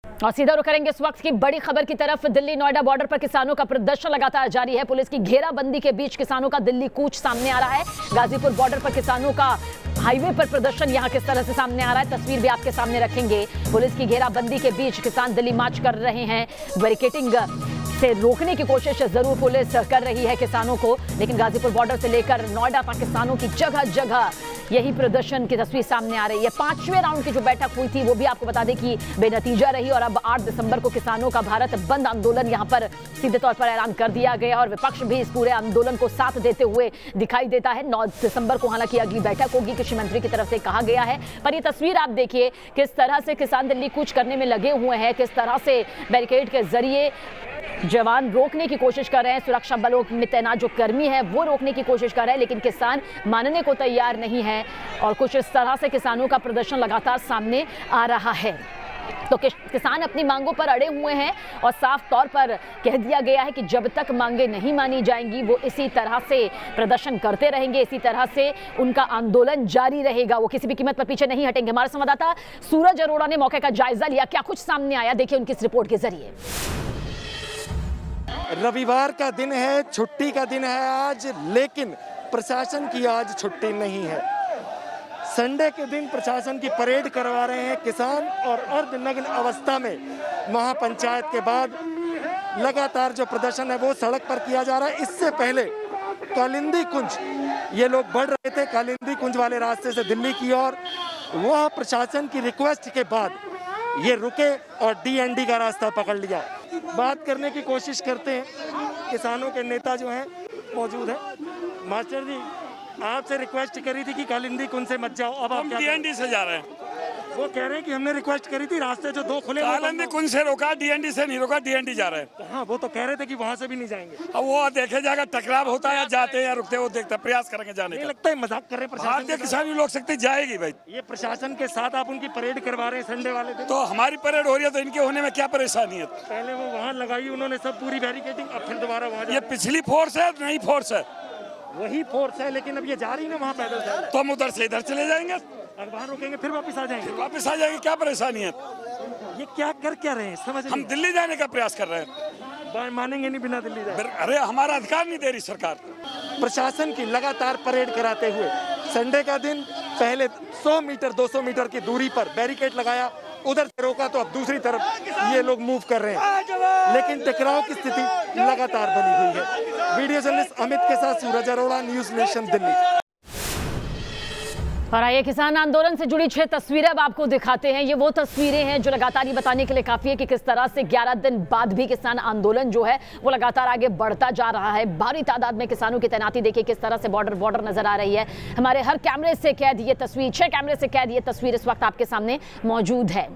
और सीधा रुख करेंगे इस वक्त की बड़ी खबर की तरफ। दिल्ली नोएडा बॉर्डर पर किसानों का प्रदर्शन लगातार जारी है। पुलिस की घेराबंदी के बीच किसानों का दिल्ली कूच सामने आ रहा है। गाजीपुर बॉर्डर पर किसानों का हाईवे पर प्रदर्शन यहां किस तरह से सामने आ रहा है, तस्वीर भी आपके सामने रखेंगे। पुलिस की घेराबंदी के बीच किसान दिल्ली मार्च कर रहे हैं। बैरिकेडिंग से रोकने की कोशिश जरूर पुलिस कर रही है किसानों को, लेकिन गाजीपुर बॉर्डर से लेकर नोएडा तक किसानों की जगह जगह यही प्रदर्शन की तस्वीर सामने आ रही है। 5वें राउंड की जो बैठक हुई थी वो भी आपको बता दें कि बेनतीजा रही और अब 8 दिसंबर को किसानों का भारत बंद आंदोलन यहां पर सीधे तौर पर ऐलान कर दिया गया और विपक्ष भी इस पूरे आंदोलन को साथ देते हुए दिखाई देता है। 9 दिसंबर को हालांकि अगली बैठक होगी, कृषि मंत्री की तरफ से कहा गया है। पर ये तस्वीर आप देखिए किस तरह से किसान दिल्ली कूच करने में लगे हुए हैं, किस तरह से बैरिकेड के जरिए जवान रोकने की कोशिश कर रहे हैं, सुरक्षा बलों में तैनात जो कर्मी है वो रोकने की कोशिश कर रहे हैं, लेकिन किसान मानने को तैयार नहीं है और कुछ इस तरह से किसानों का प्रदर्शन लगातार सामने आ रहा है। तो किसान अपनी मांगों पर अड़े हुए हैं और साफ तौर पर कह दिया गया है कि जब तक मांगे नहीं मानी जाएंगी वो इसी तरह से प्रदर्शन करते रहेंगे, इसी तरह से उनका आंदोलन जारी रहेगा, वो किसी भी कीमत पर पीछे नहीं हटेंगे। हमारे संवाददाता सूरज अरोड़ा ने मौके का जायजा लिया, क्या कुछ सामने आया देखिए उनकी इस रिपोर्ट के जरिए। रविवार का दिन है, छुट्टी का दिन है आज, लेकिन प्रशासन की आज छुट्टी नहीं है। संडे के दिन प्रशासन की परेड करवा रहे हैं किसान और अर्धनग्न अवस्था में महापंचायत के बाद लगातार जो प्रदर्शन है वो सड़क पर किया जा रहा है। इससे पहले कालिंदी कुंज ये लोग बढ़ रहे थे, कालिंदी कुंज वाले रास्ते से दिल्ली की ओर। वहाँ प्रशासन की रिक्वेस्ट के बाद ये रुके और डीएनडी का रास्ता पकड़ लिया। बात करने की कोशिश करते हैं, किसानों के नेता जो हैं मौजूद हैं। मास्टर जी, आपसे रिक्वेस्ट करी थी कि कालिंदी कुंज से मत जाओ, अब आप डीएनडी से जा रहे हैं। वो कह रहे हैं कि हमने रिक्वेस्ट करी थी, रास्ते जो 2 खुले, कालिंदी कुंज से रोका, डीएनडी से नहीं रोका, डीएनडी जा रहे हैं। हाँ, वो तो कह रहे थे कि वहाँ से भी नहीं जाएंगे। अब वो देखे जाएगा टकराव होता है या जाते हैं या रुकते, वो देखते प्रयास करेंगे जाने का। लगता है मजाक कर रहे हैं प्रशासन। भारतीय किसान लोग सकते जाएगी भाई। ये प्रशासन के साथ आप उनकी परेड करवा रहे हैं संडे वाले दिन। तो हमारी परेड हो रही है तो इनके होने में क्या परेशानी है? पहले वो वहाँ लगाई उन्होंने सब पूरी बैरिकेडिंग, अब फिर दोबारा वहाँ। ये पिछली फोर्स है, नई फोर्स है। वही फोर्स है, लेकिन अब ये जा रही है ना वहाँ पैदल से। तो हम उधर से इधर चले जाएंगे, वहाँ रुकेंगे फिर वापस आ जाएंगे। वापस आ जाएंगे, क्या परेशानी है? ये क्या कर क्या रहे हैं समझ? हम दिल्ली जाने का प्रयास कर रहे हैं। मानेंगे नहीं बिना दिल्ली जाए। अरे हमारा अधिकार नहीं दे रही सरकार। प्रशासन की लगातार परेड कराते हुए संडे का दिन पहले 100 मीटर 200 मीटर की दूरी पर बैरिकेड लगाया, उधर से रोका तो अब दूसरी तरफ ये लोग मूव कर रहे हैं, लेकिन टकराव की स्थिति लगातार बनी हुई है। वीडियो जर्नलिस्ट अमित के साथ सूरज अरोड़ा, न्यूज़ नेशन दिल्ली। और आइए किसान आंदोलन से जुड़ी 6 तस्वीरें अब आपको दिखाते हैं। ये वो तस्वीरें हैं जो लगातार ये बताने के लिए काफी है कि किस तरह से 11 दिन बाद भी किसान आंदोलन जो है वो लगातार आगे बढ़ता जा रहा है। भारी तादाद में किसानों की तैनाती देखिए किस तरह से बॉर्डर नजर आ रही है। हमारे हर कैमरे से कैद ये तस्वीर, 6 कैमरे से कैद ये तस्वीर इस वक्त आपके सामने मौजूद है।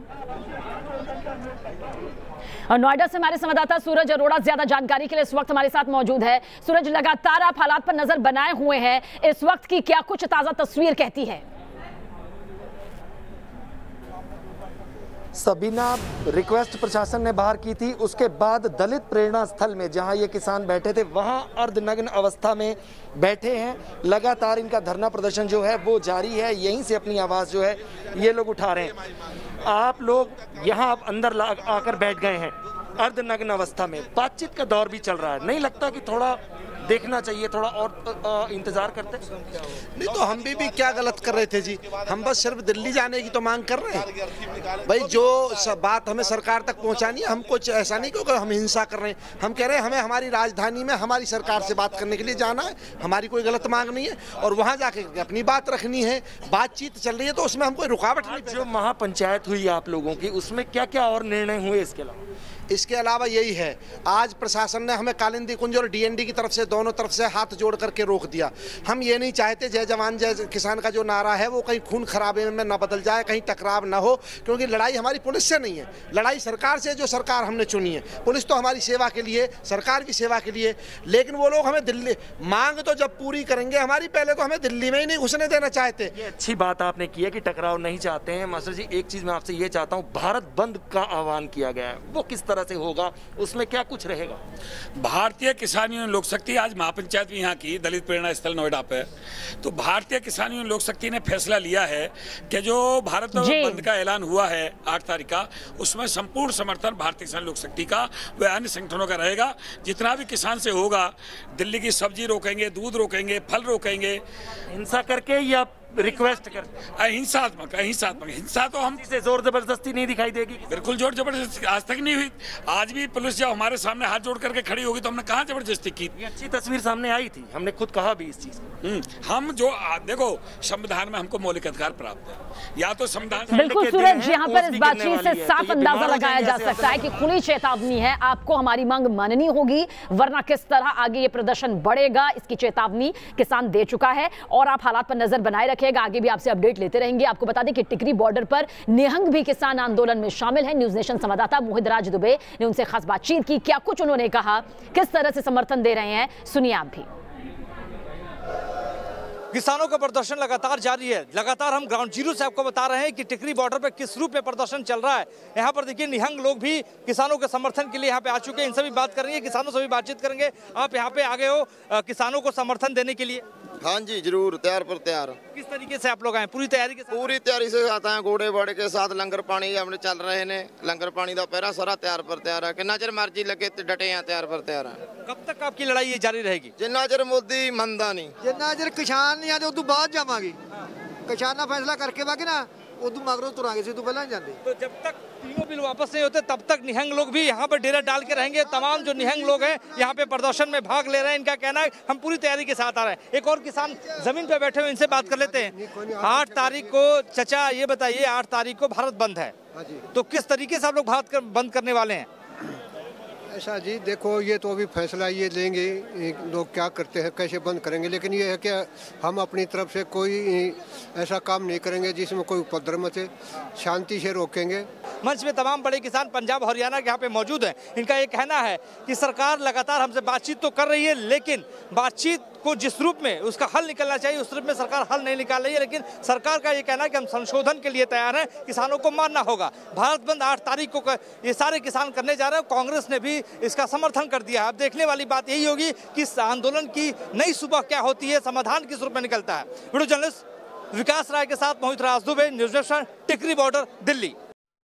और नोएडा से हमारे संवाददाता सूरज अरोड़ा ज्यादा जानकारी के लिए इस वक्त हमारे साथ मौजूद है। सूरज, लगातार आप हालात पर नजर बनाए हुए हैं, इस वक्त की क्या कुछ ताजा तस्वीर कहती है? सबीना, रिक्वेस्ट प्रशासन ने बाहर की थी, उसके बाद दलित प्रेरणा स्थल में जहां ये किसान बैठे थे वहां अर्धनग्न अवस्था में बैठे हैं। लगातार इनका धरना प्रदर्शन जो है वो जारी है, यहीं से अपनी आवाज़ जो है ये लोग उठा रहे हैं। आप लोग यहाँ अंदर आकर बैठ गए हैं अर्धनग्न अवस्था में, बातचीत का दौर भी चल रहा है, नहीं लगता कि थोड़ा देखना चाहिए, थोड़ा और इंतजार करते? नहीं तो हम भी क्या गलत कर रहे थे जी? हम बस सिर्फ दिल्ली जाने की तो मांग कर रहे हैं भाई। जो बात हमें सरकार तक पहुंचानी है, हम कुछ ऐसा नहीं क्योंकि हम हिंसा कर रहे हैं। हम कह रहे हैं हमें हमारी राजधानी में हमारी सरकार से बात करने के लिए जाना है, हमारी कोई गलत मांग नहीं है और वहाँ जाके अपनी बात रखनी है। बातचीत चल रही है तो उसमें हम कोई रुकावट नहीं। जो महापंचायत हुई आप लोगों की, उसमें क्या क्या और निर्णय हुए इसके अलावा? इसके अलावा यही है, आज प्रशासन ने हमें कालिंदी कुंज और डीएनडी की तरफ से दोनों तरफ से हाथ जोड़ करके रोक दिया। हम ये नहीं चाहते जय जवान जय किसान का जो नारा है वो कहीं खून खराबे में न बदल जाए, कहीं टकराव ना हो, क्योंकि लड़ाई हमारी पुलिस से नहीं है, लड़ाई सरकार से, जो सरकार हमने चुनी है। पुलिस तो हमारी सेवा के लिए, सरकार की सेवा के लिए, लेकिन वो लोग हमें दिल्ली मांग तो जब पूरी करेंगे हमारी, पहले तो हमें दिल्ली में ही नहीं घुसने देना चाहते। ये अच्छी बात आपने की है कि टकराव नहीं चाहते हैं। मास्टर जी, एक चीज़ मैं आपसे ये चाहता हूँ, भारत बंद का आह्वान किया गया है, वो वो किस तरह से होगा, उसमें क्या कुछ रहेगा? भारतीय किसान यूनियन लोक शक्ति, आज महापंचायत भी यहाँ की दलित प्रेरणा स्थल नोएडा पे, तो भारतीय किसान यूनियन लोक शक्ति ने फैसला लिया है कि जो भारत बंद का ऐलान हुआ है 8 तारीख का, उसमें संपूर्ण समर्थन भारतीय किसान लोक शक्ति का व अन्य संगठनों का रहेगा। जितना भी किसान से होगा, दिल्ली की सब्जी रोकेंगे, दूध रोकेंगे, फल रोकेंगे। हिंसा करके या रिक्वेस्ट कर? अहिंसात्मक हिंसा तो हम से जोर जबरदस्ती नहीं दिखाई देगी? बिल्कुल जोर जबरदस्ती आज तक नहीं हुई। आज भी पुलिस जब हमारे सामने हाथ जोड़ करके खड़ी होगी तो हमने कहाँ जबरदस्ती की? अच्छी तस्वीर सामने आई थी, हमने खुद कहा भी इस चीज। हम जो देखो, संविधान में हमको मौलिक अधिकार प्राप्त है, या तो संविधान। बिल्कुल सूरज, यहाँ पर इस बातचीत से साफ अंदाजा लगाया जा सकता है कि खुली चेतावनी है, आपको हमारी मांग माननी होगी, वरना किस तरह आगे ये प्रदर्शन बढ़ेगा, इसकी चेतावनी किसान दे चुका है। और आप हालात पर नजर बनाए रखिएगा, आगे भी आपसे अपडेट लेते रहेंगे। आपको बता दें कि टिकरी बॉर्डर पर निहंग भी किसान आंदोलन में शामिल है। न्यूज नेशन संवाददाता मोहित राज दुबे ने उनसे खास बातचीत की, क्या कुछ उन्होंने कहा, किस तरह से समर्थन दे रहे हैं, सुनिए आप भी। किसानों का प्रदर्शन लगातार जारी है। लगातार हम ग्राउंड जीरो से आपको बता रहे हैं कि टिकरी बॉर्डर पर किस रूप में प्रदर्शन चल रहा है। यहाँ पर देखिए, निहंग लोग भी किसानों के समर्थन के लिए यहाँ पे आ चुके हैं। इनसे भी बात करेंगे, किसानों से भी बातचीत करेंगे। आप यहाँ पे आगे हो किसानों को समर्थन देने के लिए? हाँ जी, जरूर, तैयार पर तैयार। किस तरीके से आप लोग आए? पूरी तैयारी के साथ? पूरी तैयारी से आते हैं, घोड़े बड़े के साथ। लंगर पानी हमने चल रहे ने, लंगर पानी का पहरा सारा तैयार पर तैयार है। कितना चਿਰ मर्जी लगे डटे हैं, तैयार पर तैयार है। कब तक आपकी लड़ाई ये जारी रहेगी? जिन्ना चਿਰ मोदी मंदा नहीं, जिन्ना चਿਰ किसान नहीं आते उਦੋਂ ਬਾਅਦ ਜਾਵਾਂਗੇ। किसान ना फैसला करके बाकी ना उਦੋਂ मगरों तुरांगे, से तो पहले नहीं जाते। तो जब तक तीनों बिल वापस नहीं होते तब तक निहंग लोग भी यहाँ पर डेरा डाल के रहेंगे। तमाम जो निहंग लोग हैं यहाँ पे प्रदर्शन में भाग ले रहे हैं। इनका कहना है हम पूरी तैयारी के साथ आ रहे हैं। एक और किसान जमीन पे बैठे हुए, इनसे बात कर लेते हैं। 8 तारीख को, चचा ये बताइए, 8 तारीख को भारत बंद है, तो किस तरीके से आप लोग भारत बंद करने वाले हैं? ऐसा जी, देखो ये तो अभी फैसला ये लेंगे लोग क्या करते हैं, कैसे बंद करेंगे, लेकिन ये है कि हम अपनी तरफ से कोई ऐसा काम नहीं करेंगे जिसमें कोई उपद्रव मचे, शांति से रोकेंगे। मंच में तमाम बड़े किसान पंजाब हरियाणा के यहाँ पे मौजूद हैं। इनका ये कहना है कि सरकार लगातार हमसे बातचीत तो कर रही है, लेकिन बातचीत को जिस रूप में उसका हल निकलना चाहिए उस रूप में सरकार हल नहीं निकाल रही है। लेकिन सरकार का ये कहना है कि हम संशोधन के लिए तैयार हैं, किसानों को मानना होगा। भारत बंद 8 तारीख को ये सारे किसान करने जा रहे हैं। कांग्रेस ने भी इसका समर्थन कर दिया है। अब देखने वाली बात यही होगी कि इस आंदोलन की नई सुबह क्या होती है, समाधान किस रूप में निकलता है। वीडियो जर्नलिस्ट विकास राय के साथ मोहित राज दुबे, न्यूज नेशन, टिकरी बॉर्डर, दिल्ली।